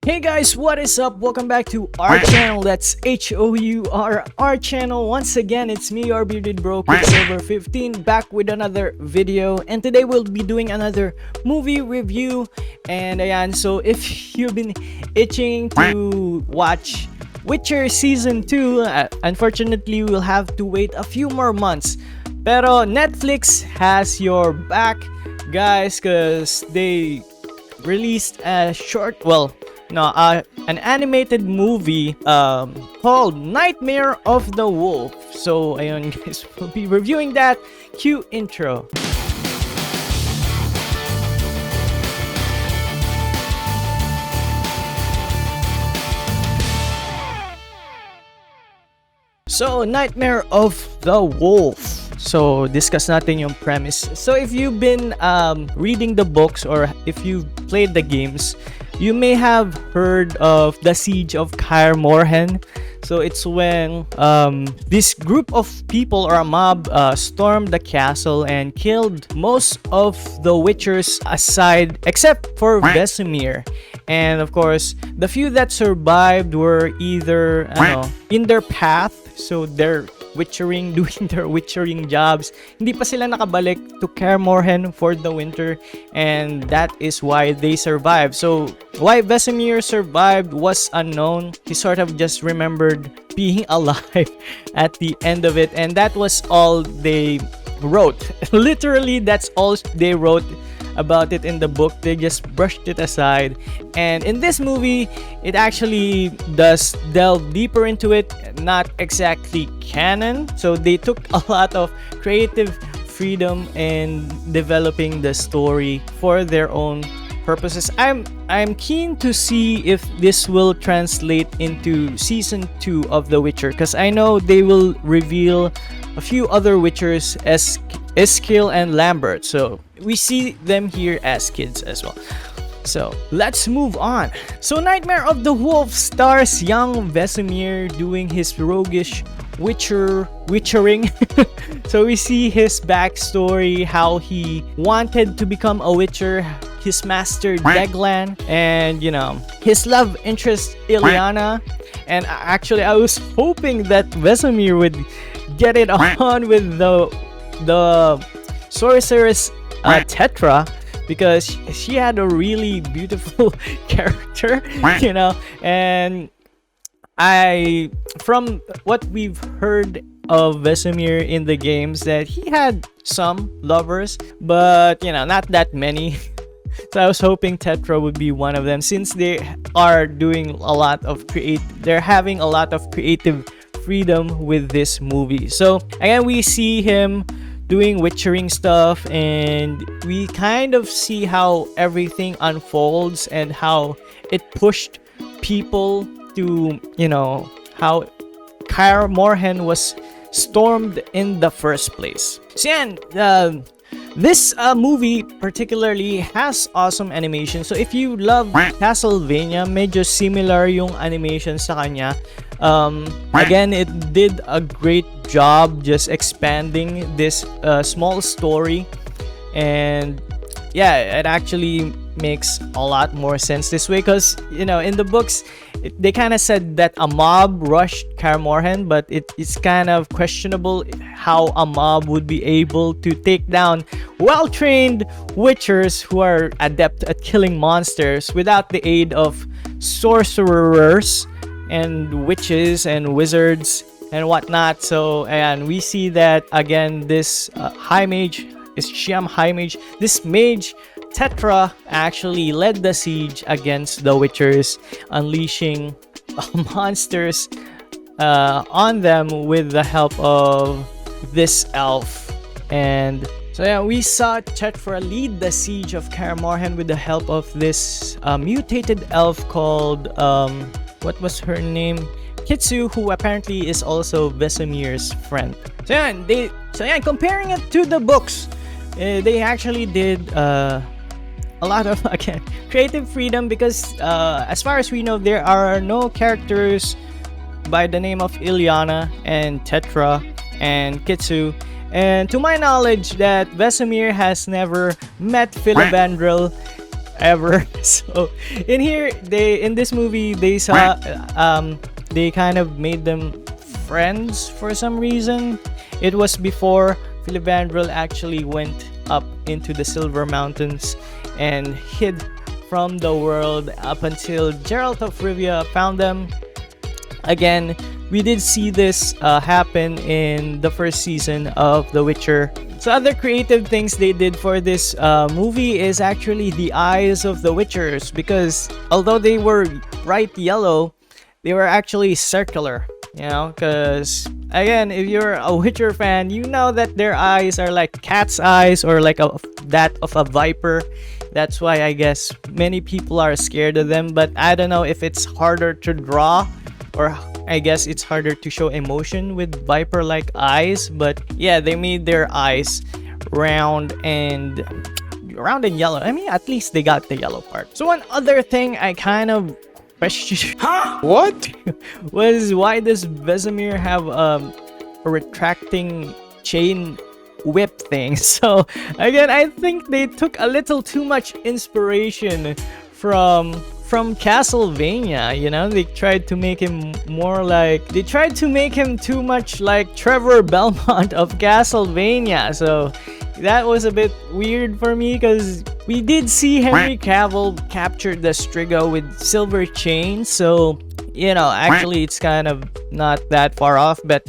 Hey guys, what is up? Welcome back to our channel. That's HOUR channel. Once again, it's me, your bearded bro, QuickSilver 15, back with another video. And today we'll be doing another movie review. And ayan, so if you've been itching to watch Witcher Season 2, unfortunately, we'll have to wait a few more months. Pero Netflix has your back, guys, because they released a an animated movie called Nightmare of the Wolf. So ayun guys, we'll be reviewing that. Cue intro. So Nightmare of the Wolf. So discuss natin yung premise. So if you've been reading the books or if you've played the games, you may have heard of the siege of Kaer Morhen. So it's when this group of people or a mob stormed the castle and killed most of the Witchers aside, except for Vesemir. And of course, the few that survived were either in their path, so they're witchering, doing their witchering jobs. Hindi pa sila nakabalik to Kaer Morhen for the winter, and that is why they survived. So why Vesemir survived was unknown. He sort of just remembered being alive at the end of it, and that was all they wrote. Literally, that's all they wrote about it in the book. They just brushed it aside, and in this movie it actually does delve deeper into it. Not exactly canon, so they took a lot of creative freedom in developing the story for their own purposes. I'm keen to see if this will translate into season 2 of The Witcher, because I know they will reveal a few other Witchers as Iskil and Lambert, so we see them here as kids as well. So let's move on. So Nightmare of the Wolf stars young Vesemir doing his roguish witchering. So we see his backstory, how he wanted to become a witcher, his master Deglan, and his love interest Ilyana. And actually I was hoping that Vesemir would get it on with the sorceress Tetra, because she had a really beautiful character, and from what we've heard of Vesemir in the games, that he had some lovers, but not that many. So I was hoping Tetra would be one of them, since they are doing they're having a lot of creative freedom with this movie. So again, we see him doing witchering stuff, and we kind of see how everything unfolds and how it pushed people to how Kaer Morhen was stormed in the first place. So yan, this movie particularly has awesome animation. So if you love Castlevania, medyo similar yung animation sa kanya. Again, it did a great job just expanding this small story, and yeah, it actually makes a lot more sense this way, because in the books they kind of said that a mob rushed Kaer Morhen, but it's kind of questionable how a mob would be able to take down well-trained witchers who are adept at killing monsters without the aid of sorcerers and witches and wizards and whatnot. So, and we see that again, this high mage is Shiam High Mage. This mage Tetra actually led the siege against the Witchers, unleashing monsters on them with the help of this elf. And so yeah, we saw Tetra lead the siege of Kaer Morhen with the help of this mutated elf called what was her name? Kitsu, who apparently is also Vesemir's friend. So yeah, comparing it to the books, they actually did a lot of, again, creative freedom, because as far as we know, there are no characters by the name of Ilyana and Tetra and Kitsu. And to my knowledge, that Vesemir has never met Philibandrel ever. So in this movie they kind of made them friends for some reason. It was before Filavandrel actually went up into the Silver Mountains and hid from the world up until Geralt of Rivia found them. Again, we did see this happen in the first season of The Witcher. So other creative things they did for this movie is actually the eyes of the Witchers, because although they were bright yellow, they were actually circular, you know, because again, if you're a Witcher fan, you know that their eyes are like cat's eyes or like that of a viper. That's why I guess many people are scared of them, but I don't know if it's harder to draw, or I guess it's harder to show emotion with viper-like eyes. But yeah, they made their eyes round and yellow. I mean, at least they got the yellow part. So one other thing I kind of questioned What? was, why does Vesemir have a retracting chain whip thing? So again, I think they took a little too much inspiration from Castlevania. You know, they tried to make him too much like Trevor Belmont of Castlevania. So that was a bit weird for me, because we did see Henry Cavill capture the Striga with silver chains. So, you know, actually it's kind of not that far off, but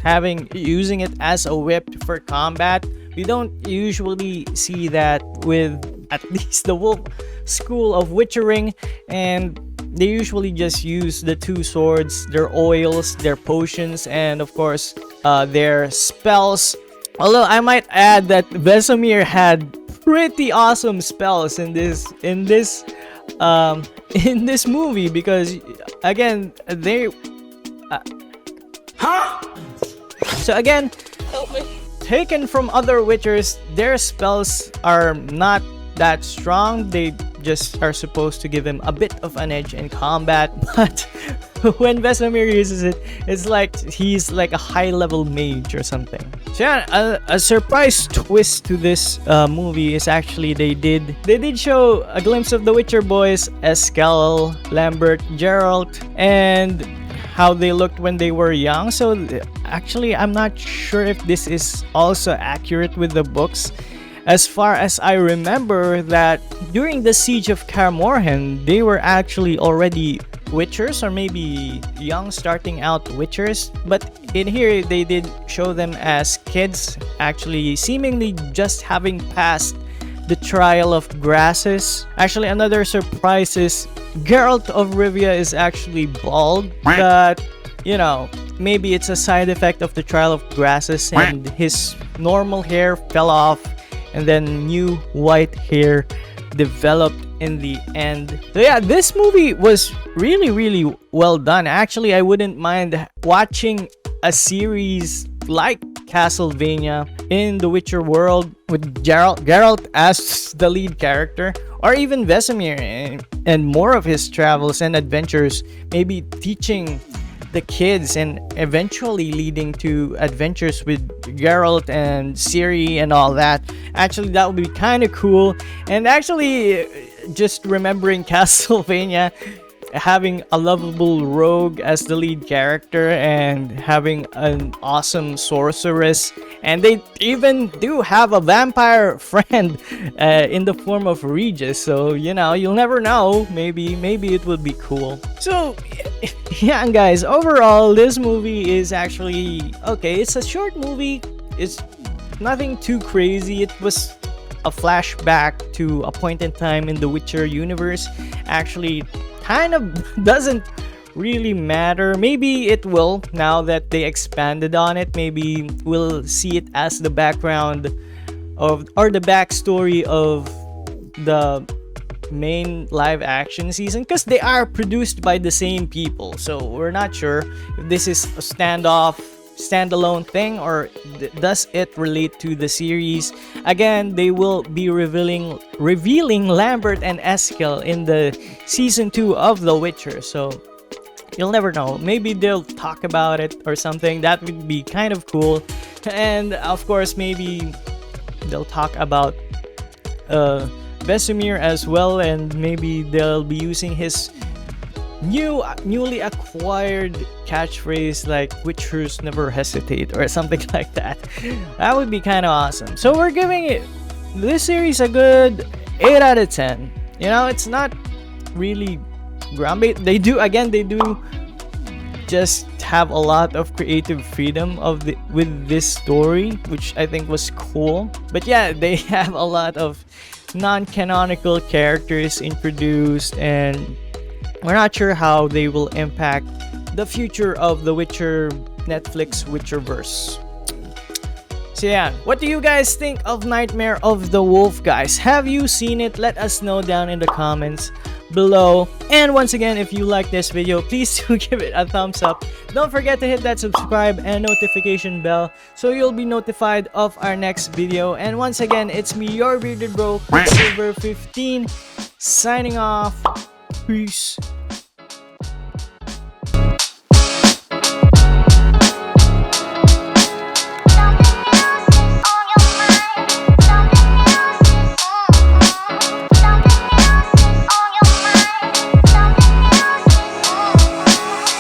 using it as a whip for combat, we don't usually see that with at least the Wolf School of Witchering, and they usually just use the two swords, their oils, their potions, and of course their spells. Although I might add that Vesemir had pretty awesome spells in this movie, because again so again, taken from other Witchers, their spells are not that strong. They just are supposed to give him a bit of an edge in combat, but when Vesemir uses it, it's like he's like a high-level mage or something. So yeah, a surprise twist to this movie is actually they did show a glimpse of the Witcher boys, Eskel, Lambert, Geralt, and how they looked when they were young. So actually, I'm not sure if this is also accurate with the books. As far as I remember, that during the Siege of Kaer Morhen, they were actually already Witchers, or maybe young starting out Witchers. But in here, they did show them as kids, actually seemingly just having passed the trial of grasses. Actually, another surprise is Geralt of Rivia is actually bald, but you know, maybe it's a side effect of the trial of grasses and his normal hair fell off, and then new white hair developed in the end. So yeah, this movie was really well done. Actually, I wouldn't mind watching a series like Castlevania in the Witcher world with Geralt as the lead character, or even Vesemir and more of his travels and adventures, maybe teaching the kids and eventually leading to adventures with Geralt and Ciri and all that. Actually, that would be kind of cool. And actually, just remembering Castlevania having a lovable rogue as the lead character and having an awesome sorceress, and they even do have a vampire friend in the form of Regis. So you know, you'll never know, maybe it would be cool. So yeah, guys, overall this movie is actually okay. It's a short movie, it's nothing too crazy. It was a flashback to a point in time in the Witcher universe. Actually, kind of doesn't really matter. Maybe it will now that they expanded on it. Maybe we'll see it as the background of, or the backstory of the main live action season, because they are produced by the same people. So we're not sure if this is a standalone thing, or does it relate to the series. Again, they will be revealing Lambert and Eskel in the season 2 of The Witcher, so you'll never know. Maybe they'll talk about it or something. That would be kind of cool. And of course, maybe they'll talk about Vesemir as well, and maybe they'll be using his newly acquired catchphrase like "Witchers never hesitate" or something like that. That would be kind of awesome. So we're giving this series a good 8 out of 10. You know, it's not really groundbreaking. They do just have a lot of creative freedom with this story, which I think was cool. But yeah, they have a lot of non-canonical characters introduced, and we're not sure how they will impact the future of the Witcher Netflix Witcherverse. So yeah, what do you guys think of Nightmare of the Wolf, guys? Have you seen it? Let us know down in the comments below. And once again, if you like this video, please do give it a thumbs up. Don't forget to hit that subscribe and notification bell so you'll be notified of our next video. And once again, it's me, your bearded bro, QuickSilver 15, signing off. Peace